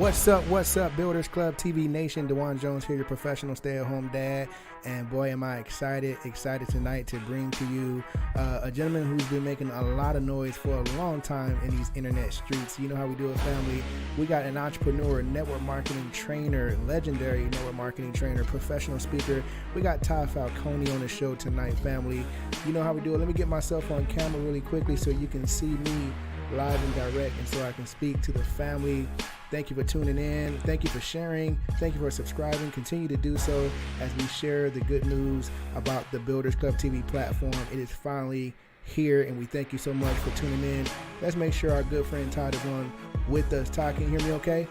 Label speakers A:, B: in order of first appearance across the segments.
A: What's up, Builders Club TV Nation? DeJuan Jones here, your professional stay-at-home dad. And boy, am I excited tonight to bring to you a gentleman who's been making a lot of noise for a long time in these internet streets. You know how we do it, family. We got an entrepreneur, network marketing trainer, legendary network marketing trainer, professional speaker. We got Todd Falcone on the show tonight, family. You know how we do it. Let me get myself on camera really quickly so you can see me live and direct and so I can speak to the family. Thank you for tuning in. Thank you for sharing. Thank you for subscribing. Continue to do so as we share the good news about the Builders Club TV platform. It is finally here, and we thank you so much for tuning in. Let's make sure our good friend Todd is on with us. Todd, can you hear me okay?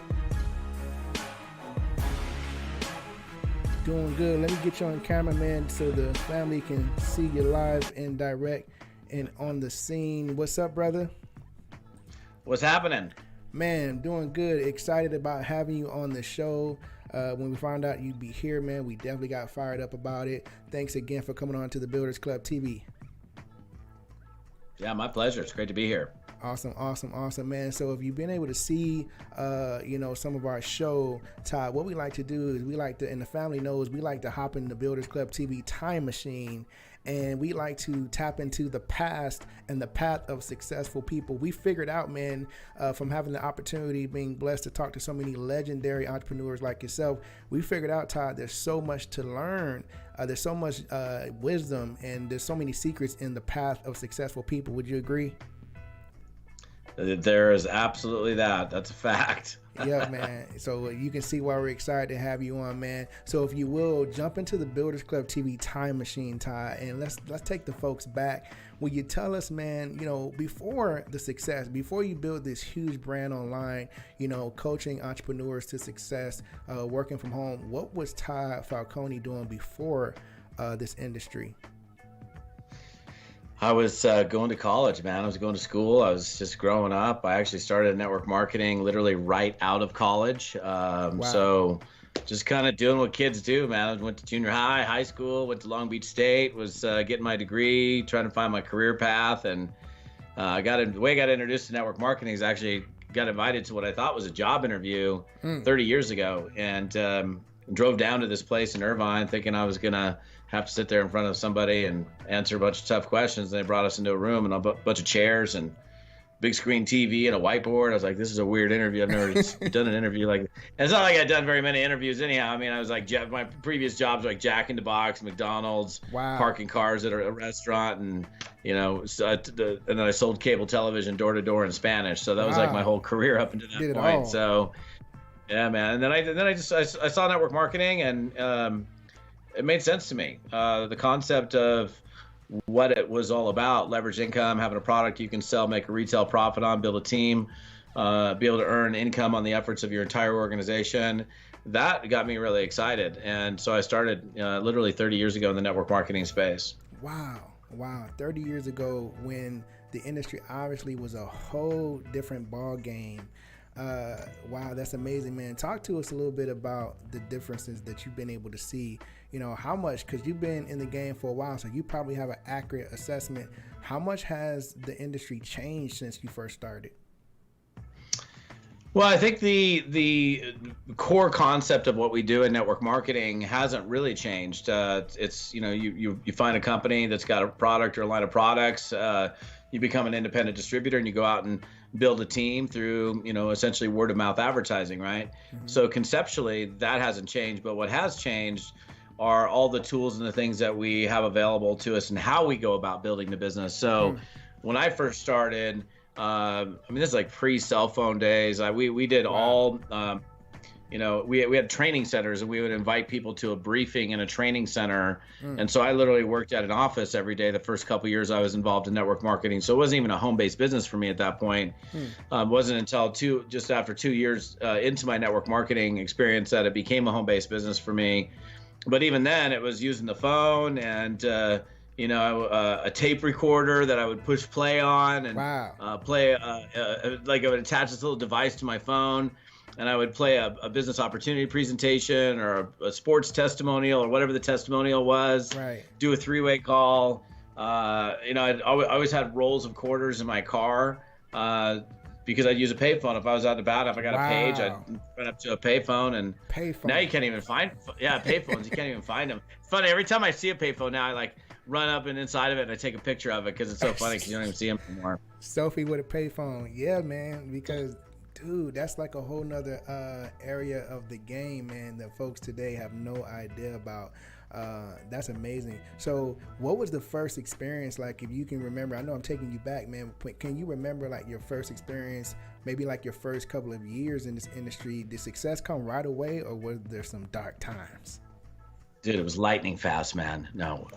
A: Doing good. Let me get you on camera, man, so the family can see you live and direct and on the scene. What's up, brother?
B: What's happening?
A: Man, doing good. Excited about having you on the show. When we found out you'd be here, man, we definitely got fired up about it. Thanks again for coming on to the Builders Club TV.
B: Yeah, my pleasure. It's great to be here.
A: Awesome, man. So if you've been able to see, some of our show, Todd, what we like to do is we like to, and the family knows, we like to hop in the Builders Club TV time machine, and we like to tap into the past and the path of successful people. We figured out, man, from having the opportunity, being blessed to talk to so many legendary entrepreneurs like yourself, we figured out, Todd, there's so much to learn. There's so much wisdom, and there's so many secrets in the path of successful people. Would you agree?
B: There is absolutely that. That's a fact.
A: Yeah, man. So you can see why we're excited to have you on, man. So if you will, jump into the Builders Club TV time machine, Ty, and let's take the folks back. Will you tell us, man, before the success, before you build this huge brand online, coaching entrepreneurs to success, working from home, what was Todd Falcone doing before this industry?
B: I was going to college, man. I was going to school. I was just growing up. I actually started network marketing literally right out of college.
A: Wow.
B: So just kind of doing what kids do, man. I went to junior high school, went to Long Beach State, was getting my degree, trying to find my career path. And the way I got introduced to network marketing is actually got invited to what I thought was a job interview 30 years ago. And drove down to this place in Irvine thinking I was going to have to sit there in front of somebody and answer a bunch of tough questions. And they brought us into a room and a bunch of chairs and big screen TV and a whiteboard. I was like, this is a weird interview. I've never done an interview like this. And it's not like I'd done very many interviews anyhow. I mean, I was like, my previous jobs were like Jack in the Box, McDonald's,
A: wow,
B: parking cars at a restaurant, and and then I sold cable television door to door in Spanish. So that was like my whole career up until that point. So yeah, man. And then I saw network marketing, and it made sense to me. The concept of what it was all about: leverage income, having a product you can sell, make a retail profit on, build a team, be able to earn income on the efforts of your entire organization. That got me really excited, and so I started literally 30 years ago in the network marketing space.
A: Wow, 30 years ago, when the industry obviously was a whole different ball game. Wow, that's amazing, man. Talk to us a little bit about the differences that you've been able to see. How much, because you've been in the game for a while, so you probably have an accurate assessment. How much has the industry changed since you first started?
B: Well, I think the core concept of what we do in network marketing hasn't really changed. It's you find a company that's got a product or a line of products. You become an independent distributor, and you go out and build a team through essentially word of mouth advertising, right? Mm-hmm. So conceptually, that hasn't changed, but what has changed are all the tools and the things that we have available to us and how we go about building the business. So when I first started, this is like pre-cell phone days. We did all, we had training centers, and we would invite people to a briefing in a training center. And so I literally worked at an office every day the first couple of years I was involved in network marketing. So it wasn't even a home-based business for me at that point. Wasn't until just after 2 years into my network marketing experience that it became a home-based business for me. But even then, it was using the phone and a tape recorder that I would push play on and play like I would attach this little device to my phone, and I would play a business opportunity presentation or a sports testimonial or whatever the testimonial was.
A: Right.
B: Do a three-way call. I always had rolls of quarters in my car. because I'd use a payphone. If I was out and about, if I got a page, I'd
A: Wow.
B: run up to a payphone. And now you
A: Payphone.
B: can't even find, yeah, payphones. You can't even find them. It's funny. Every time I see a payphone now, I like run up and inside of it and I take a picture of it because it's so funny because you don't even see them anymore.
A: Sophie with a payphone. Yeah, man. Because, dude, that's like a whole nother area of the game, man, that folks today have no idea about. That's amazing. So what was the first experience like, if you can remember? I know I'm taking you back, man. Can you remember like your first experience, maybe like your first couple of years in this industry? Did success come right away, or was there some dark times?
B: Dude, it was lightning fast, man. No,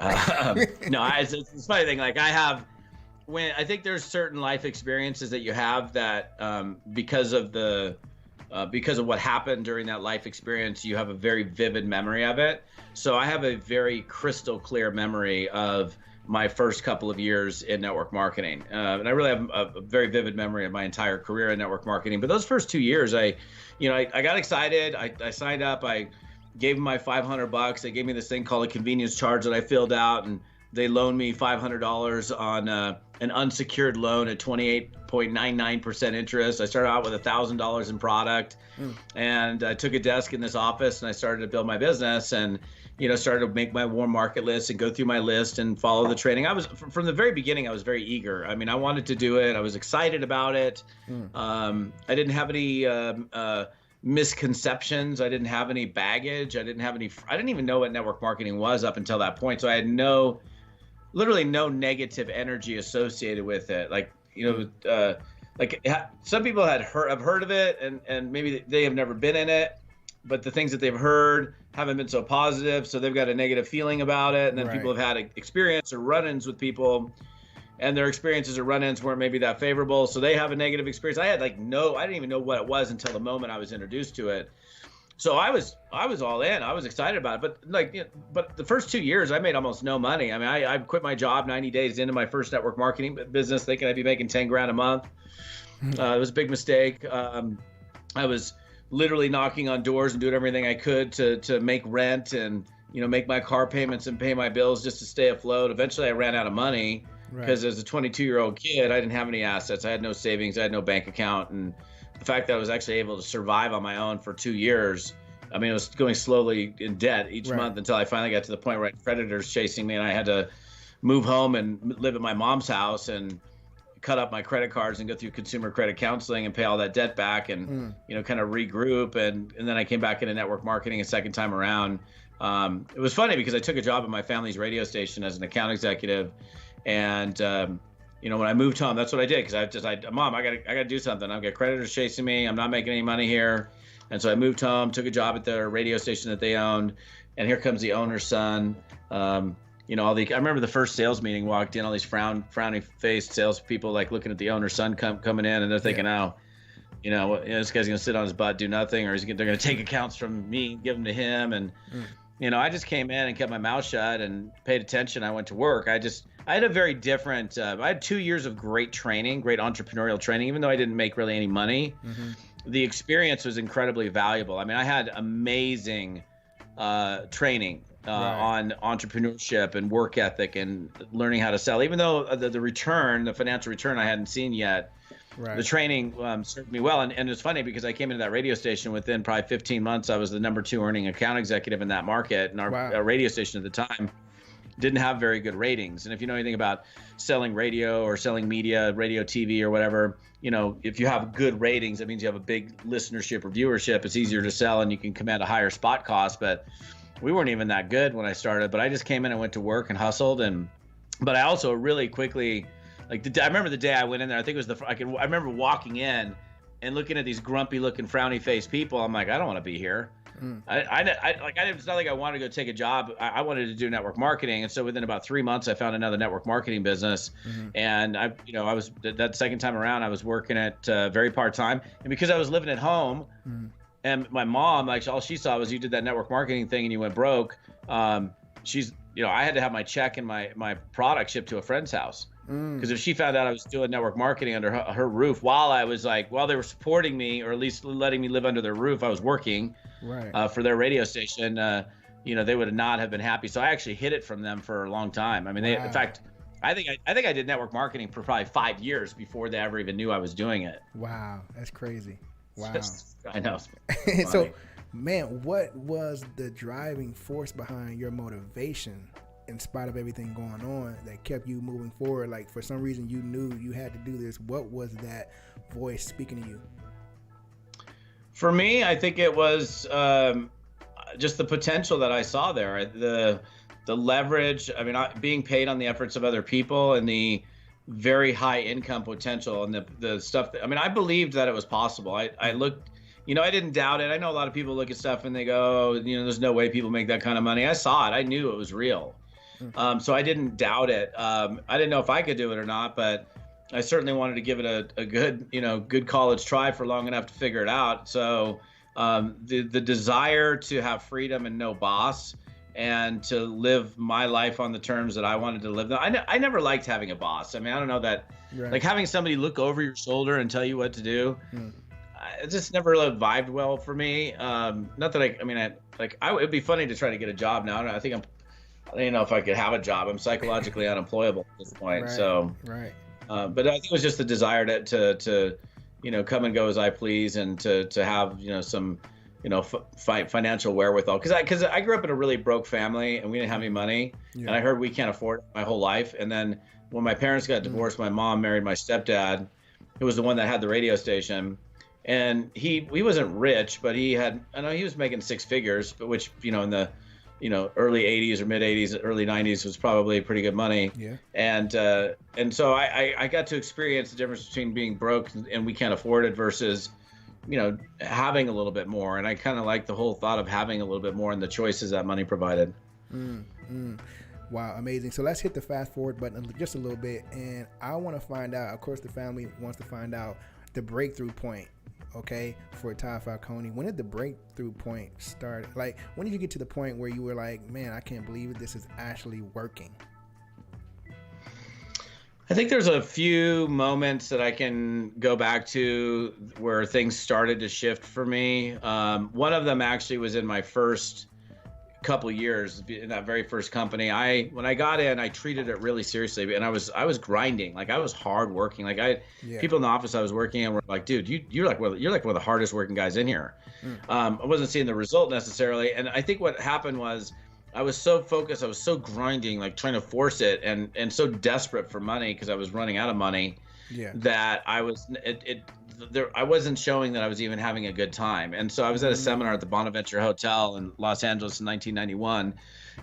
B: no, it's a funny thing. Like I think there's certain life experiences that you have that because of what happened during that life experience, you have a very vivid memory of it. So I have a very crystal clear memory of my first couple of years in network marketing. And I really have a very vivid memory of my entire career in network marketing. But those first 2 years, I got excited. I signed up. I gave them my $500. They gave me this thing called a convenience charge that I filled out, and they loaned me $500 on an unsecured loan at 28.99% interest. I started out with $1,000 in product, and I took a desk in this office and I started to build my business, and started to make my warm market list and go through my list and follow the training. I was from the very beginning. I was very eager. I mean, I wanted to do it. I was excited about it. I didn't have any misconceptions. I didn't have any baggage. I didn't even know what network marketing was up until that point. So I had literally no negative energy associated with it. Like, some people have heard of it, and maybe they have never been in it, but the things that they've heard haven't been so positive. So they've got a negative feeling about it. And then people have had experience or run-ins with people, and their experiences or run-ins weren't maybe that favorable. So they have a negative experience. I didn't even know what it was until the moment I was introduced to it. So I was all in. I was excited about it. But the first 2 years, I made almost no money. I mean, I quit my job 90 days into my first network marketing business, thinking I'd be making 10 grand a month. It was a big mistake. I was literally knocking on doors and doing everything I could to make rent and, make my car payments and pay my bills just to stay afloat. Eventually I ran out of money because as a 22-year-old kid, I didn't have any assets. I had no savings. I had no bank account. And the fact that I was actually able to survive on my own for 2 years, I mean, it was going slowly in debt each month until I finally got to the point where I had creditors chasing me and I had to move home and live at my mom's house and cut up my credit cards and go through consumer credit counseling and pay all that debt back and, kind of regroup. And then I came back into network marketing a second time around. It was funny because I took a job at my family's radio station as an account executive. And, when I moved home, that's what I did. Because Mom, I gotta do something. I've got creditors chasing me. I'm not making any money here. And so I moved home, took a job at their radio station that they owned. And here comes the owner's son. I remember the first sales meeting, walked in, all these frowny faced salespeople, like looking at the owner's son coming in, and they're thinking, this guy's going to sit on his butt, do nothing, or they're going to take accounts from me, give them to him. And, I just came in and kept my mouth shut and paid attention. I went to work. I had a very different, I had 2 years of great training, great entrepreneurial training, even though I didn't make really any money. The experience was incredibly valuable. I mean, I had amazing training on entrepreneurship and work ethic and learning how to sell, even though the financial return I hadn't seen yet. The training served me well. And it's funny because I came into that radio station within probably 15 months. I was the number 2 earning account executive in that market. And our radio station at the time didn't have very good ratings. And if you know anything about selling radio or selling media, radio, TV or whatever, if you have good ratings, that means you have a big listenership or viewership. It's easier to sell and you can command a higher spot cost. But we weren't even that good when I started. But I just came in and went to work and hustled. But I also really quickly, I remember the day I went in there. I think it was I remember walking in and looking at these grumpy looking, frowny faced people. I'm like, I don't want to be here. It's not like I wanted to go take a job. I wanted to do network marketing. And so within about 3 months, I found another network marketing business. And I was that second time around, I was working at very part-time. And because I was living at home and my mom, all she saw was you did that network marketing thing and you went broke. I had to have my check and my product shipped to a friend's house. Because if she found out I was doing network marketing under her roof while they were supporting me, or at least letting me live under their roof, I was working for their radio station, they would not have been happy. So I actually hid it from them for a long time. I mean, in fact, I think I did network marketing for probably 5 years before they ever even knew I was doing it.
A: Wow, that's crazy. Wow.
B: I know.
A: So, man, what was the driving force behind your motivation in spite of everything going on that kept you moving forward? Like, for some reason you knew you had to do this. What was that voice speaking to you?
B: For me, I think it was just the potential that I saw there. The leverage. I mean, being paid on the efforts of other people and the very high income potential and the stuff that, I mean, I believed that it was possible. I looked, I didn't doubt it. I know a lot of people look at stuff and they go, oh, there's no way people make that kind of money. I saw it. I knew it was real. So I didn't doubt it. I didn't know if I could do it or not, but I certainly wanted to give it a good, good college try for long enough to figure it out. So the desire to have freedom and no boss, and to live my life on the terms that I wanted to live them. I never liked having a boss. I mean, I don't know that, like having somebody look over your shoulder and tell you what to do. It just never really vibed well for me. Not that it'd be funny to try to get a job now. I don't know if I could have a job. I'm psychologically unemployable at this point. But I think it was just the desire to come and go as I please, and to have, some, financial wherewithal. Because I grew up in a really broke family and we didn't have any money. And I heard we can't afford it my whole life. And then when my parents got divorced, my mom married my stepdad, who was the one that had the radio station. And he wasn't rich, but he was making six figures, but which, in the, early 80s or mid 80s, early 90s was probably pretty good money. Yeah. And so I got to experience the difference between being broke and we can't afford it versus, having a little bit more. And I kind of like the whole thought of having a little bit more and the choices that money provided.
A: Wow, amazing. So let's hit the fast forward button just a little bit. And I want to find out, of course, the family wants to find out the breakthrough point, okay, for Todd Falcone. When did the breakthrough point start? Like, when did you get to the point where you were like, man, I can't believe it, this is actually working?
B: I think there's a few moments that I can go back to where things started to shift for me. One of them actually was in my first couple years in that very first company. When I got in, I treated it really seriously, and I was grinding. Like, I was hard working. Like people in the office I was working in were like, dude, you're like one of the hardest working guys in here. I wasn't seeing the result necessarily. And I think what happened was I was so focused, I was so grinding, like trying to force it, and so desperate for money because I was running out of money, that I wasn't showing that I was even having a good time. And so I was at a seminar at the Bonaventure Hotel in Los Angeles in 1991,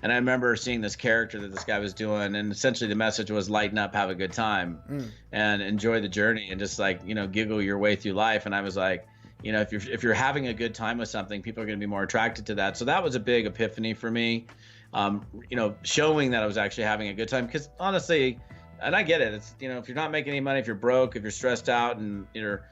B: and I remember seeing this character that this guy was doing, and essentially the message was lighten up, have a good time, and enjoy the journey, and just like, giggle your way through life. And I was like, if you're having a good time with something, people are going to be more attracted to that. So that was a big epiphany for me, showing that I was actually having a good time. Because honestly, and I get it, it's, if you're not making any money, if you're broke, if you're stressed out, and you're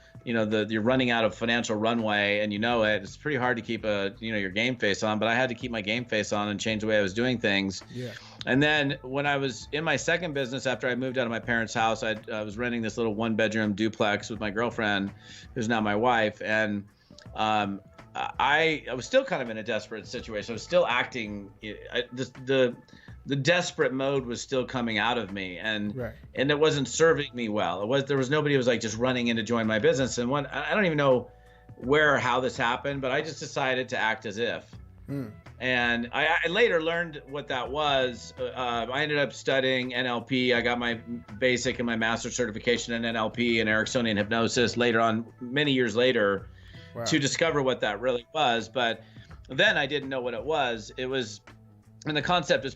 B: running out of financial runway, and it's pretty hard to keep your game face on. But I had to keep my game face on and change the way I was doing things. Yeah. And then when I was in my second business, after I moved out of my parents' house, I was renting this little 1-bedroom duplex with my girlfriend, who's now my wife. And I was still kind of in a desperate situation. I was still acting. The desperate mode was still coming out of me, and it wasn't serving me well. There was nobody who was like just running in to join my business. And I don't even know where or how this happened, but I just decided to act as if. And I later learned what that was. I ended up studying NLP. I got my basic and my master's certification in NLP and Ericksonian hypnosis later on, many years later, to discover what that really was. But then I didn't know what it was. And the concept is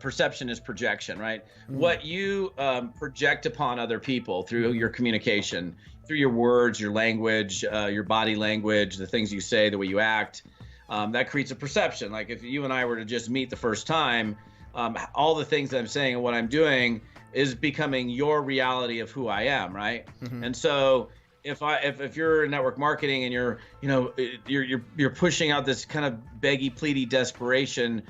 B: perception is projection, right? What you project upon other people through your communication, through your words, your language, your body language, the things you say, the way you act, that creates a perception. Like if you and I were to just meet the first time, all the things that I'm saying and what I'm doing is becoming your reality of who I am, right? And so if you're in network marketing and you're pushing out this kind of beggy, pleady, desperation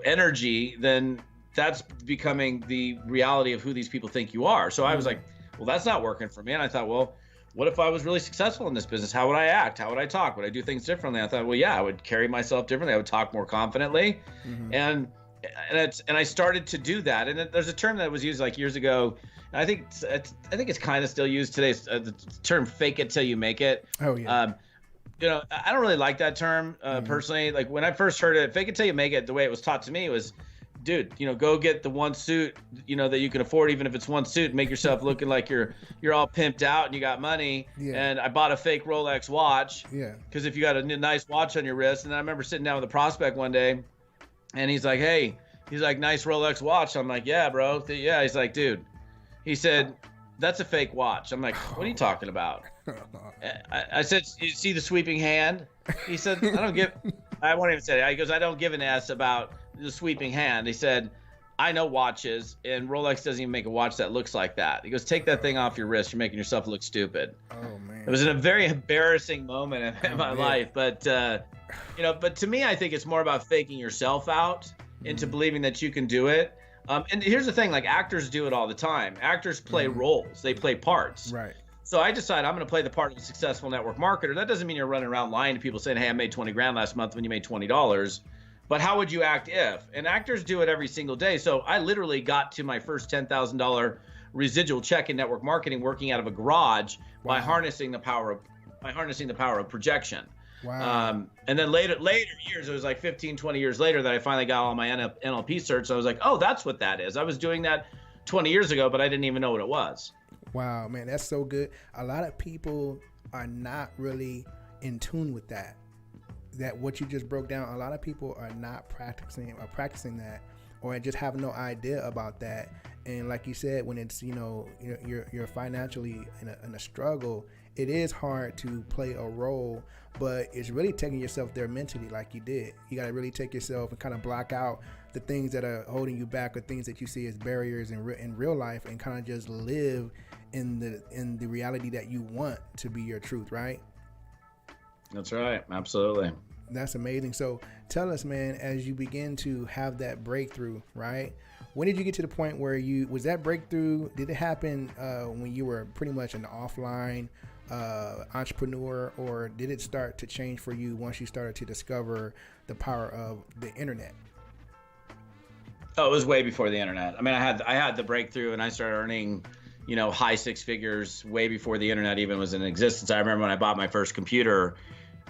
B: energy, then that's becoming the reality of who these people think you are. So I was like, well, that's not working for me. And I thought, well, what if I was really successful in this business? How would I act? How would I talk? Would I do things differently? I thought, well, yeah, I would carry myself differently. I would talk more confidently. And and I started to do that. And there's a term that was used like years ago. And I think it's kind of still used today. The term "fake it till you make it."
A: Oh yeah.
B: I don't really like that term personally. Like when I first heard it, "fake it till you make it," the way it was taught to me was, dude, go get the one suit, that you can afford, even if it's one suit, make yourself looking like you're all pimped out and you got money.
A: Yeah.
B: And I bought a fake Rolex watch.
A: Yeah.
B: Because if you got a nice watch on your wrist, and then I remember sitting down with a prospect one day, and he's like, "Hey," he's like, "nice Rolex watch." I'm like, "Yeah, bro." Yeah. He's like, "Dude," he said, "that's a fake watch." I'm like, "What are you talking about?" I said, "You see the sweeping hand?" He said, I won't even say it. He goes, "I don't give an ass about the sweeping hand." He said, "I know watches, and Rolex doesn't even make a watch that looks like that." He goes, "Take that thing off your wrist. You're making yourself look stupid."
A: Oh man.
B: It was a very embarrassing moment in my life, but but to me, I think it's more about faking yourself out into believing that you can do it. And here's the thing: like actors do it all the time. Actors play roles; they play parts.
A: Right.
B: So I decided I'm going to play the part of a successful network marketer. That doesn't mean you're running around lying to people saying, "Hey, I made 20 grand last month," when you made $20. But how would you act if? And actors do it every single day. So I literally got to my first $10,000 residual check in network marketing working out of a garage by harnessing the power of projection.
A: Wow.
B: And then later years, it was like 15, 20 years later that I finally got all my NLP certs. So I was like, oh, that's what that is. I was doing that 20 years ago, but I didn't even know what it was.
A: Wow, man, that's so good. A lot of people are not really in tune with that. That what you just broke down, a lot of people are not practicing that, or just have no idea about that. And like you said, when it's you're financially in a struggle, it is hard to play a role, but it's really taking yourself there mentally, like you did. You got to really take yourself and kind of block out the things that are holding you back, or things that you see as barriers in real life, and kind of just live in the reality that you want to be your truth, right?
B: That's right. Absolutely.
A: That's amazing. So tell us, man, as you begin to have that breakthrough, right? When did you get to the point where was that breakthrough? Did it happen when you were pretty much an offline entrepreneur, or did it start to change for you once you started to discover the power of the internet?
B: Oh, it was way before the internet. I mean, I had the breakthrough, and I started earning, high six figures way before the internet even was in existence. I remember when I bought my first computer,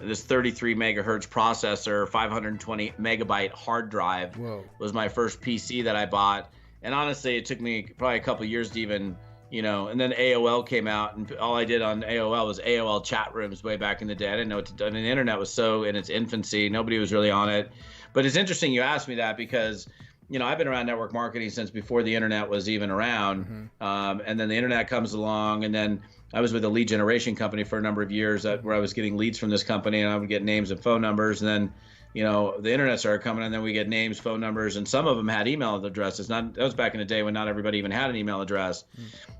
B: this 33 megahertz processor, 520 megabyte hard drive.
A: Whoa.
B: Was my first PC that I bought. And honestly, it took me probably a couple of years to even, and then AOL came out, and all I did on AOL was AOL chat rooms way back in the day. I didn't know what to do. And the internet was so in its infancy. Nobody was really on it. But it's interesting you asked me that, because I've been around network marketing since before the internet was even around. And then the internet comes along, and then I was with a lead generation company for a number of years where I was getting leads from this company, and I would get names and phone numbers. And then, the internet started coming, and then we get names, phone numbers, and some of them had email addresses. That was back in the day when not everybody even had an email address.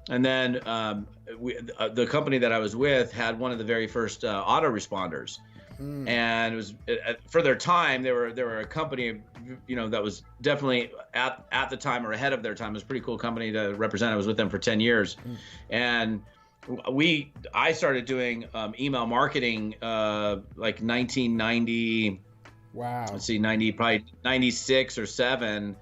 B: And then the company that I was with had one of the very first autoresponders. And it was for their time, they were a company, that was definitely at the time or ahead of their time. It was a pretty cool company to represent. I was with them for 10 years. And I started doing email marketing like 1990.
A: Wow.
B: Let's see, probably 96 or 7.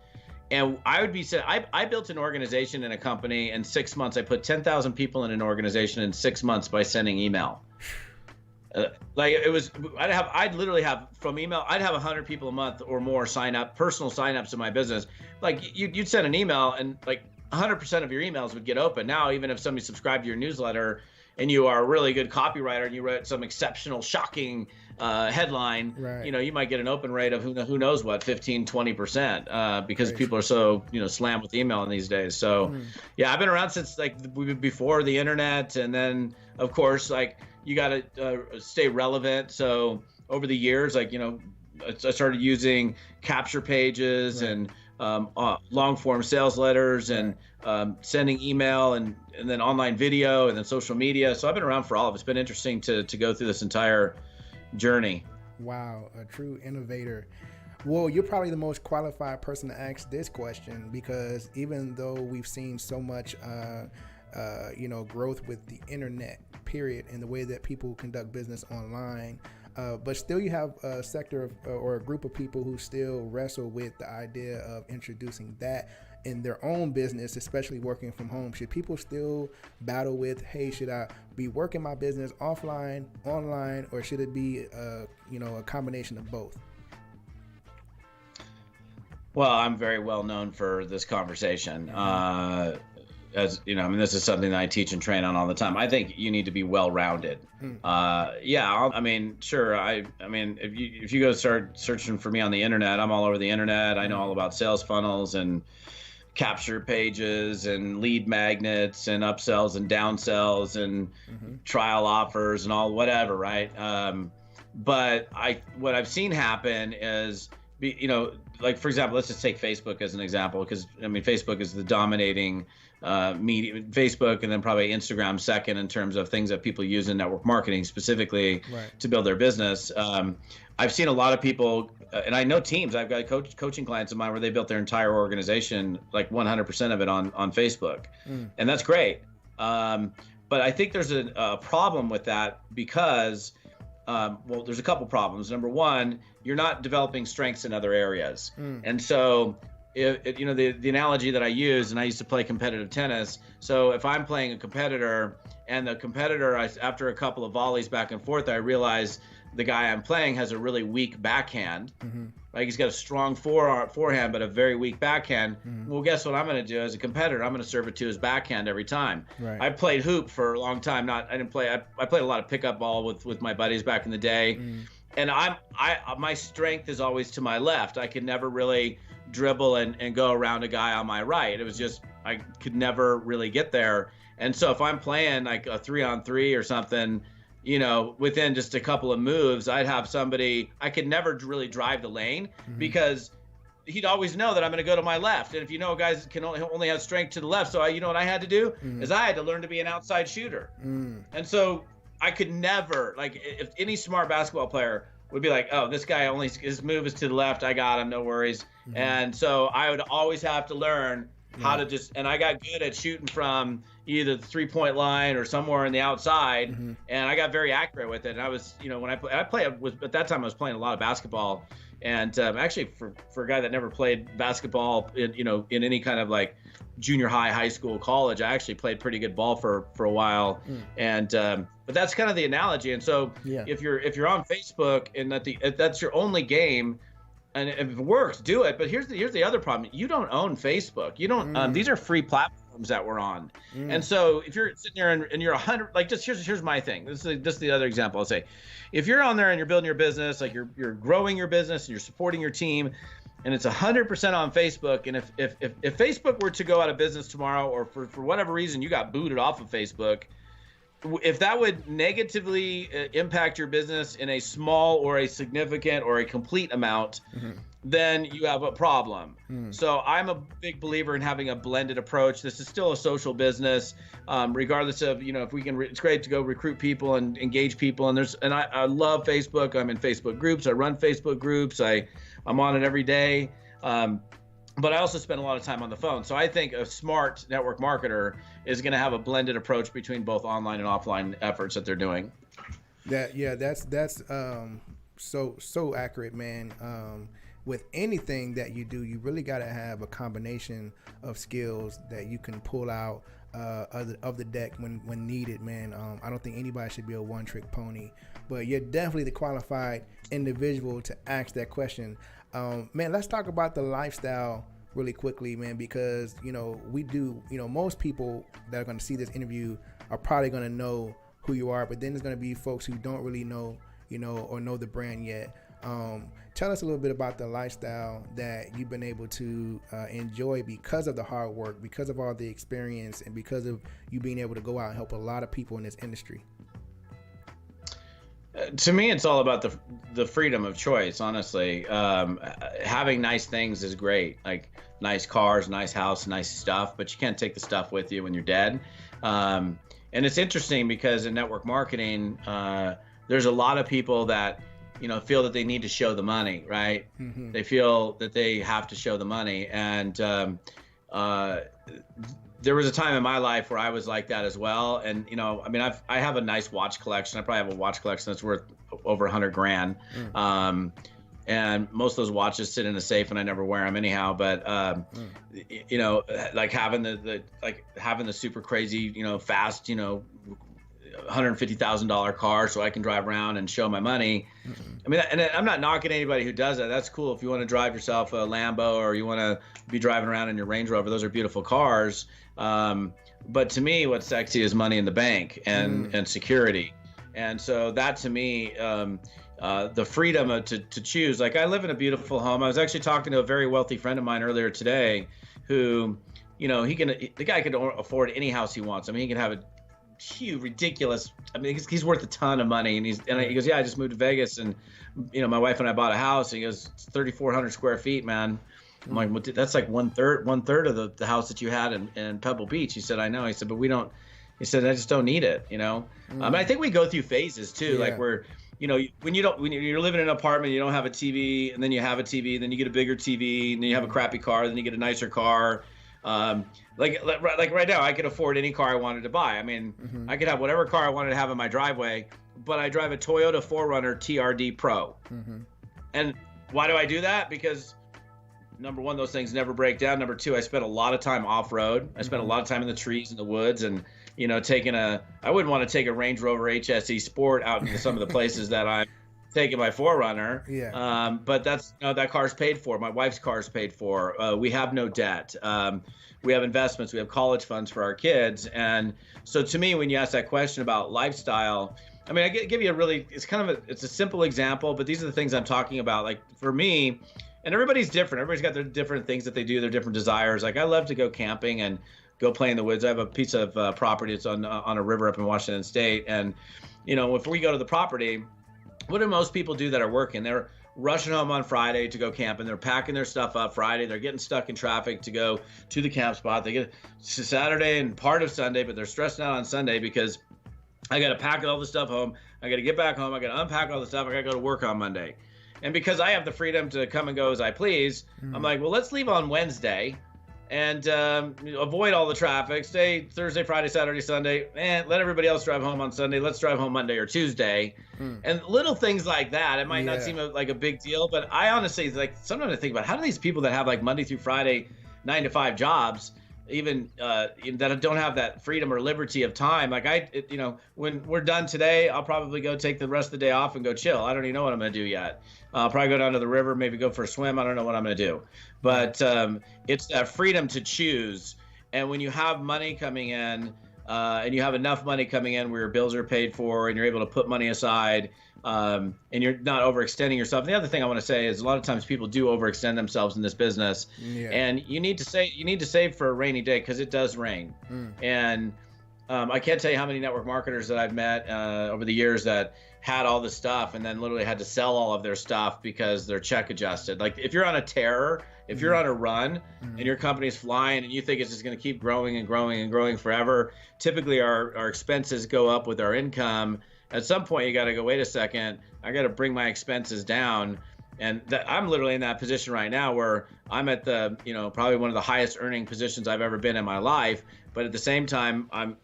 B: And I built an organization in a company in 6 months. I put 10,000 people in an organization in 6 months by sending email. I'd literally have from email, I'd have 100 people a month or more personal signups in my business. Like you'd send an email, and like 100% of your emails would get open. Now, even if somebody subscribed to your newsletter and you are a really good copywriter and you wrote some exceptional, shocking headline,
A: right,
B: you might get an open rate of who knows what, 15, 20%, because people are so, slammed with email in these days. So yeah, I've been around since like before the internet. And then of course, like you got to stay relevant. So over the years, like, I started using capture pages, right, and long form sales letters, and sending email, and then online video, and then social media. So I've been around for all of it. It's been interesting to go through this entire journey.
A: Wow, a true innovator. Well, you're probably the most qualified person to ask this question, because even though we've seen so much growth with the internet, period, and the way that people conduct business online, But still you have a sector of, or a group of people who still wrestle with the idea of introducing that in their own business, especially working from home. Should people still battle with, hey, should I be working my business offline, online, or should it be a combination of both?
B: Well, I'm very well known for this conversation. As you know, I mean, this is something that I teach and train on all the time. I think you need to be well-rounded. I mean, sure. I mean, if you go start searching for me on the internet, I'm all over the internet. I know all about sales funnels and capture pages and lead magnets and upsells and downsells and trial offers and all whatever, right? But what I've seen happen is, like, for example, let's just take Facebook as an example, because I mean, Facebook is the dominating media. Facebook, and then probably Instagram second in terms of things that people use in network marketing specifically to build their business. I've seen a lot of people, and I know teams. I've got coaching clients of mine where they built their entire organization, like 100% of it on Facebook, and that's great. But I think there's a problem with that because, well, there's a couple problems. Number one, you're not developing strengths in other areas. And so, the analogy that I use, and I used to play competitive tennis. So if I'm playing a competitor and the competitor, after a couple of volleys back and forth, I realize the guy I'm playing has a really weak backhand. Like, he's got a strong forehand, but a very weak backhand. Well, guess what I'm going to do as a competitor? I'm going to serve it to his backhand every time. I played hoop for a long time. I played a lot of pickup ball with my buddies back in the day. And my strength is always to my left. I could never really dribble and go around a guy on my right. It was just, I could never really get there. And so if I'm playing like a 3-on-3 or something, within just a couple of moves, I'd have somebody, I could never really drive the lane because he'd always know that I'm going to go to my left. And if guys can only have strength to the left. So what I had to do is I had to learn to be an outside shooter. And so I could never, like, if any smart basketball player would be like, oh, this guy his move is to the left, I got him, no worries. And so I would always have to learn how to and I got good at shooting from either the 3-point line or somewhere in the outside, and I got very accurate with it. And I was, when at that time I was playing a lot of basketball, and actually for a guy that never played basketball in any kind of like junior high school, college, I actually played pretty good ball for a while. And but that's kind of the analogy. And so if you're on Facebook and that's your only game, and if it works, do it. But here's the other problem: you don't own Facebook. You don't. These are free platforms that we're on. And so if you're sitting there and you're 100, like, just here's my thing. This is the other example I'll say. If you're on there and you're building your business, like you're growing your business and you're supporting your team, and it's 100% on Facebook, and if Facebook were to go out of business tomorrow, or for whatever reason you got booted off of Facebook, if that would negatively impact your business in a small or a significant or a complete amount, then you have a problem. So I'm a big believer in having a blended approach. This is still a social business, regardless of, if we can, it's great to go recruit people and engage people. And I love Facebook. I'm in Facebook groups. I run Facebook groups. I'm on it every day. But I also spend a lot of time on the phone. So I think a smart network marketer is going to have a blended approach between both online and offline efforts that they're doing.
A: That's so accurate, man. With anything that you do, you really got to have a combination of skills that you can pull out of the deck when needed, man. I don't think anybody should be a one-trick pony, but you're definitely the qualified individual to ask that question. Man, let's talk about the lifestyle really quickly, man, because, we do, most people that are going to see this interview are probably going to know who you are, but then there's going to be folks who don't really know, or know the brand yet. Tell us a little bit about the lifestyle that you've been able to enjoy because of the hard work, because of all the experience, and because of you being able to go out and help a lot of people in this industry.
B: To me, it's all about the freedom of choice, honestly. Having nice things is great, like nice cars, nice house, nice stuff, but you can't take the stuff with you when you're dead. And it's interesting because in network marketing, there's a lot of people that, feel that they need to show the money, right? They feel that they have to show the money. And there was a time in my life where I was like that as well. And, I mean, I have a nice watch collection. I probably have a watch collection that's worth over 100 grand. And most of those watches sit in a safe and I never wear them anyhow. But, like having the super crazy, fast, $150,000 car so I can drive around and show my money. I mean, and I'm not knocking anybody who does that. That's cool. If you want to drive yourself a Lambo or you want to be driving around in your Range Rover, those are beautiful cars. But to me, what's sexy is money in the bank and security. And so that to me, the freedom to choose. Like, I live in a beautiful home. I was actually talking to a very wealthy friend of mine earlier today who, the guy can afford any house he wants. I mean, he can have a huge, ridiculous, I mean, he's worth a ton of money. And he goes, yeah, I just moved to Vegas and, my wife and I bought a house. And he goes, it's 3,400 square feet, man. I'm like, well, that's like one third of the house that you had in Pebble Beach. He said, I know. He said, but he said, I just don't need it, I think we go through phases too. Like where, when you're living in an apartment, you don't have a TV, and then you have a TV, then you get a bigger TV, and then you have a crappy car, then you get a nicer car. Like right now, I could afford any car I wanted to buy. I mean, I could have whatever car I wanted to have in my driveway, but I drive a Toyota 4Runner TRD Pro. And why do I do that? Because number one, those things never break down. Number two, I spent a lot of time off-road. I spent a lot of time in the trees and the woods, and I wouldn't want to take a Range Rover HSE Sport out into some of the places that I'm taking my 4Runner.
A: Yeah.
B: But that's, that car's paid for. My wife's car's paid for. We have no debt. We have investments. We have college funds for our kids. And so to me, when you ask that question about lifestyle, I mean, I give you it's a simple example, but these are the things I'm talking about. Like for me, and everybody's different. Everybody's got their different things that they do, their different desires. Like I love to go camping and go play in the woods. I have a piece of property that's on a river up in Washington State. And, if we go to the property, what do most people do that are working? They're rushing home on Friday to go camping. They're packing their stuff up Friday. They're getting stuck in traffic to go to the camp spot. They get to Saturday and part of Sunday, but they're stressing out on Sunday because I got to pack all the stuff home. I got to get back home. I got to unpack all the stuff. I got to go to work on Monday. And because I have the freedom to come and go as I please, I'm like, well, let's leave on Wednesday and avoid all the traffic. Stay Thursday, Friday, Saturday, Sunday, and let everybody else drive home on Sunday. Let's drive home Monday or Tuesday. And little things like that. It might not seem like a big deal, but I honestly, like, sometimes I think about how do these people that have like Monday through Friday, 9-to-5 jobs, even that don't have that freedom or liberty of time. Like when we're done today, I'll probably go take the rest of the day off and go chill. I don't even know what I'm going to do yet. I'll probably go down to the river, maybe go for a swim. I don't know what I'm going to do. But it's that freedom to choose. And when you have money coming in and you have enough money coming in where your bills are paid for and you're able to put money aside and you're not overextending yourself. And the other thing I want to say is a lot of times people do overextend themselves in this business. And you need to save for a rainy day because it does rain. And I can't tell you how many network marketers that I've met over the years that had all this stuff and then literally had to sell all of their stuff because their check adjusted. Like if you're on a tear, if you're on a run and your company's flying and you think it's just going to keep growing and growing and growing forever, typically our expenses go up with our income. At some point, you got to go, wait a second, I got to bring my expenses down. And I'm literally in that position right now where I'm at the, probably one of the highest earning positions I've ever been in my life. But at the same time, I'm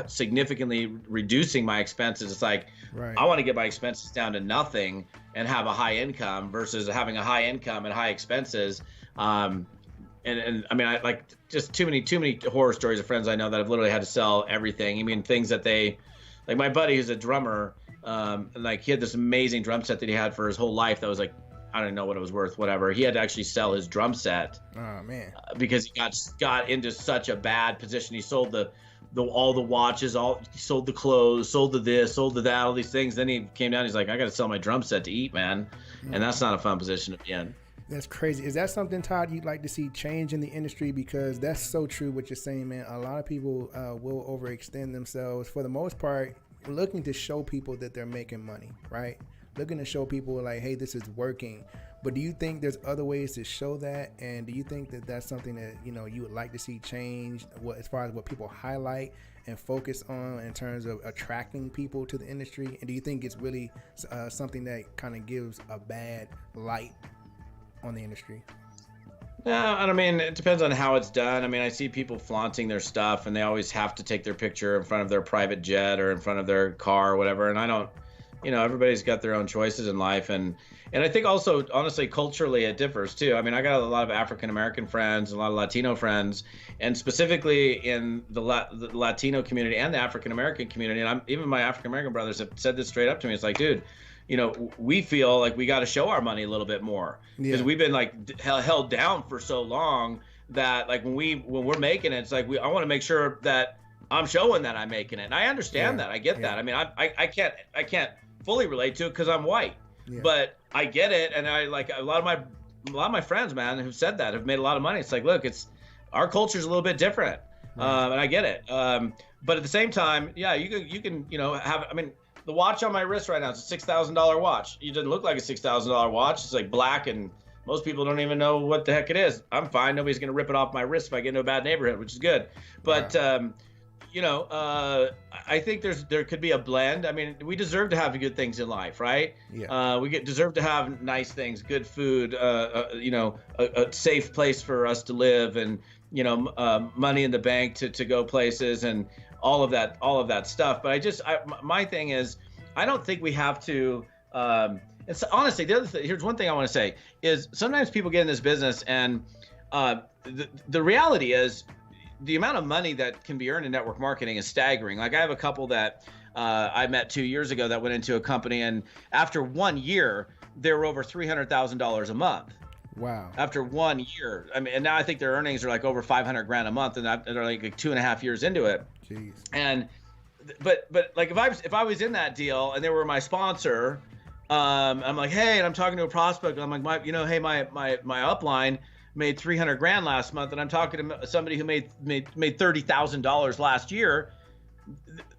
B: significantly reducing my expenses. It's like, I want to get my expenses down to nothing and have a high income versus having a high income and high expenses. And I mean, I like just too many horror stories of friends I know that have literally had to sell everything. I mean, things that like my buddy who's a drummer, like he had this amazing drum set that he had for his whole life that was like, I don't know what it was worth, whatever. He had to actually sell his drum set. Oh man! Because he got into such a bad position. He sold all the watches, he sold the clothes, sold the this, sold the that, all these things. Then he came down. He's like, I got to sell my drum set to eat, man. And that's not a fun position to be in.
A: That's crazy. Is that something, Todd, you'd like to see change in the industry? Because that's so true what you're saying, man. A lot of people will overextend themselves for the most part, looking to show people that they're making money, right? Looking to show people like, hey, this is working. But do you think there's other ways to show that? And do you think that that's something that, you would like to see change as far as what people highlight and focus on in terms of attracting people to the industry? And do you think it's really something that kind of gives a bad light on the industry?
B: Yeah, and I mean, it depends on how it's done. I mean, I see people flaunting their stuff, and they always have to take their picture in front of their private jet or in front of their car or whatever. And I don't, everybody's got their own choices in life, and I think also, honestly, culturally, it differs too. I mean, I got a lot of African American friends, a lot of Latino friends, and specifically in the Latino community and the African American community. And even my African American brothers have said this straight up to me. It's like, dude, we feel like we got to show our money a little bit more because we've been like held down for so long that like when we're making it, it's like I want to make sure that I'm showing that I'm making it. And I understand that. I get that. I mean, I can't fully relate to it because I'm white, but I get it. And I like a lot of my friends, man, who've said that have made a lot of money. It's like, look, our culture's a little bit different, and I get it. But at the same time, yeah, you can have. I mean, the watch on my wrist right now, it's a $6,000 watch. It doesn't look like a $6,000 watch. It's like black, and most people don't even know what the heck it is. I'm fine. Nobody's going to rip it off my wrist if I get into a bad neighborhood, which is good. But, I think there could be a blend. I mean, we deserve to have good things in life, right? Yeah. We deserve to have nice things, good food, a safe place for us to live, and, money in the bank to go places, and all of that stuff. But my thing is, I don't think we have to. It's honestly, here's one thing I want to say is sometimes people get in this business, and the reality is the amount of money that can be earned in network marketing is staggering. Like I have a couple that I met 2 years ago that went into a company, and after 1 year, they were over $300,000 a month.
A: Wow.
B: After 1 year. I mean, and now I think their earnings are like over $500,000 a month, and they're like 2.5 years into it.
A: Jeez.
B: And but like if I was in that deal and they were my sponsor, I'm like, hey, and I'm talking to a prospect, and I'm like, hey, my upline made $300,000 last month, and I'm talking to somebody who made $30,000 last year.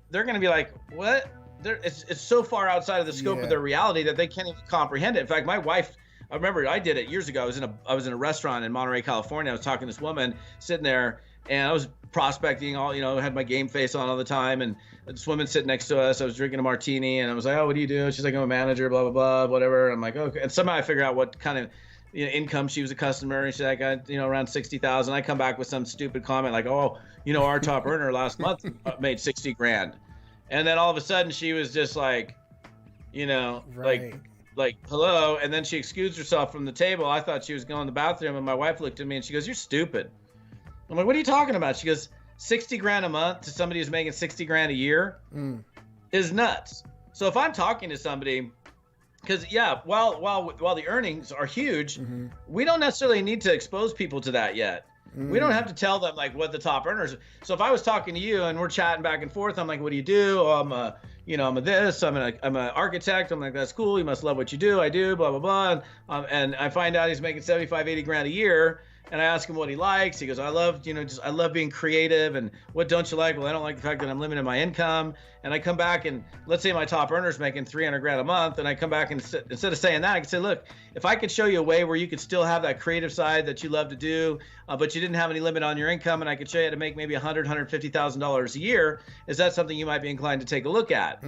B: They're going to be like, what? It's so far outside of the scope of their reality that they can't even comprehend it. In fact, my wife, I remember I did it years ago. I was in a restaurant in Monterey, California. I was talking to this woman sitting there, and I was prospecting all, had my game face on all the time, and this woman sitting next to us. I was drinking a martini, and I was like, oh, what do you do? She's like, I'm a manager, blah, blah, blah, whatever. I'm like, okay. And somehow I figure out what kind of income she was a customer, and she's like, around 60,000. I come back with some stupid comment like, oh, our top earner last month made 60 grand. And then all of a sudden she was just like,
A: right.
B: like, hello. And then she excused herself from the table. I thought she was going to the bathroom, and my wife looked at me and she goes, you're stupid. I'm like, what are you talking about? She goes, 60 grand a month to somebody who's making 60 grand a year is nuts. So if I'm talking to somebody, because while the earnings are huge, we don't necessarily need to expose people to that yet. We don't have to tell them like what the top earners. So if I was talking to you and we're chatting back and forth, I'm like, what do you do? Oh, I'm a this. I'm an architect. I'm like, that's cool. You must love what you do. I do. Blah blah blah. And I find out he's making 75, 80 grand a year. And I ask him what he likes. He goes, I love being creative. And what don't you like? Well, I don't like the fact that I'm limiting my income. And I come back, and let's say my top earner's making 300 grand a month. And I come back, and instead of saying that, I can say, look, if I could show you a way where you could still have that creative side that you love to do, but you didn't have any limit on your income, and I could show you how to make maybe $150,000 a year, is that something you might be inclined to take a look at?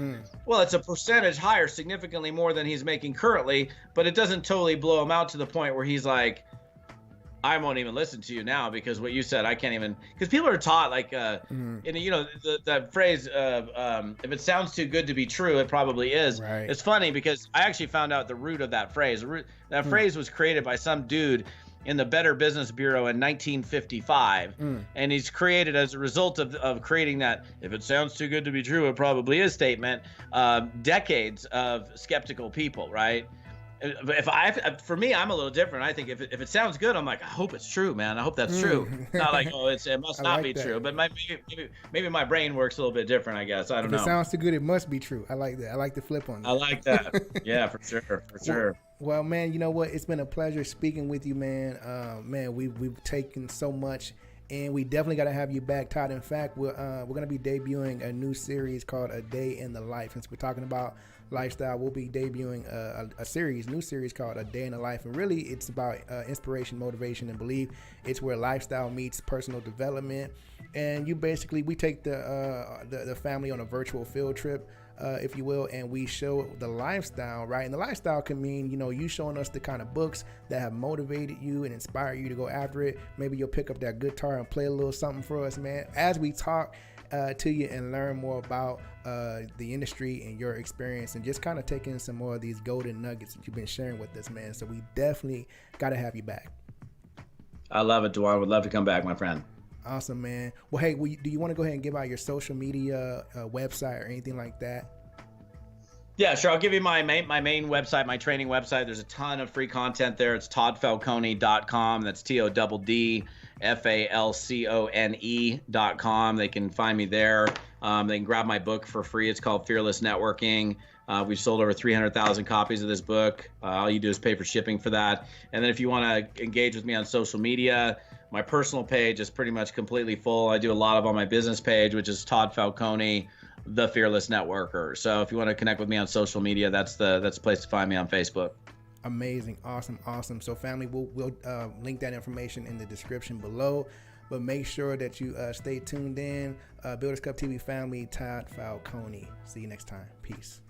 B: Well, it's a percentage higher, significantly more than he's making currently, but it doesn't totally blow him out to the point where he's like, I won't even listen to you now because what you said, I can't even, because people are taught like, the phrase, if it sounds too good to be true, it probably is. Right. It's funny because I actually found out the root of that phrase. That phrase was created by some dude in the Better Business Bureau in 1955. And he's created as a result of creating that, if it sounds too good to be true, it probably is statement, decades of skeptical people, right? For me, I'm a little different. I think if it sounds good, I'm like, I hope it's true, man. I hope that's true. Not like, oh, it must not be true. But maybe my brain works a little bit different, I guess. I don't know.
A: If it sounds too good, it must be true. I like that. I like the flip on that.
B: I like that. Yeah, for sure.
A: Well, man, you know what? It's been a pleasure speaking with you, man. Man, we've taken so much, and we definitely got to have you back, Todd. In fact, we're going to be debuting a new series called A Day in the Life. Since we're talking about lifestyle, we'll be debuting a new series called A Day in the Life, and really it's about inspiration, motivation, and belief. It's where lifestyle meets personal development, and we take the family on a virtual field trip if you will, and we show the lifestyle, right? And the lifestyle can mean, you showing us the kind of books that have motivated you and inspired you to go after it. Maybe you'll pick up that guitar and play a little something for us, man, as we talk to you and learn more about the industry and your experience, and just kind of taking some more of these golden nuggets that you've been sharing with us, man. So we definitely got to have you back.
B: I love it, Dewan. Would love to come back, my friend.
A: Awesome, man. Well, hey, do you want to go ahead and give out your social media website or anything like that?
B: Yeah, sure. I'll give you my main website, my training website. There's a ton of free content there. It's toddfalcone.com. That's TODDFALCONE.com. They can find me there. They can grab my book for free. It's called Fearless Networking. We've sold over 300,000 copies of this book. All you do is pay for shipping for that. And then if you want to engage with me on social media, my personal page is pretty much completely full. I do a lot on my business page, which is Todd Falcone, the Fearless Networker. So if you want to connect with me on social media, that's the place to find me on Facebook.
A: Amazing. Awesome. So family, we'll link that information in the description below, but make sure that you stay tuned in. Builders Club TV family, Todd Falcone. See you next time. Peace.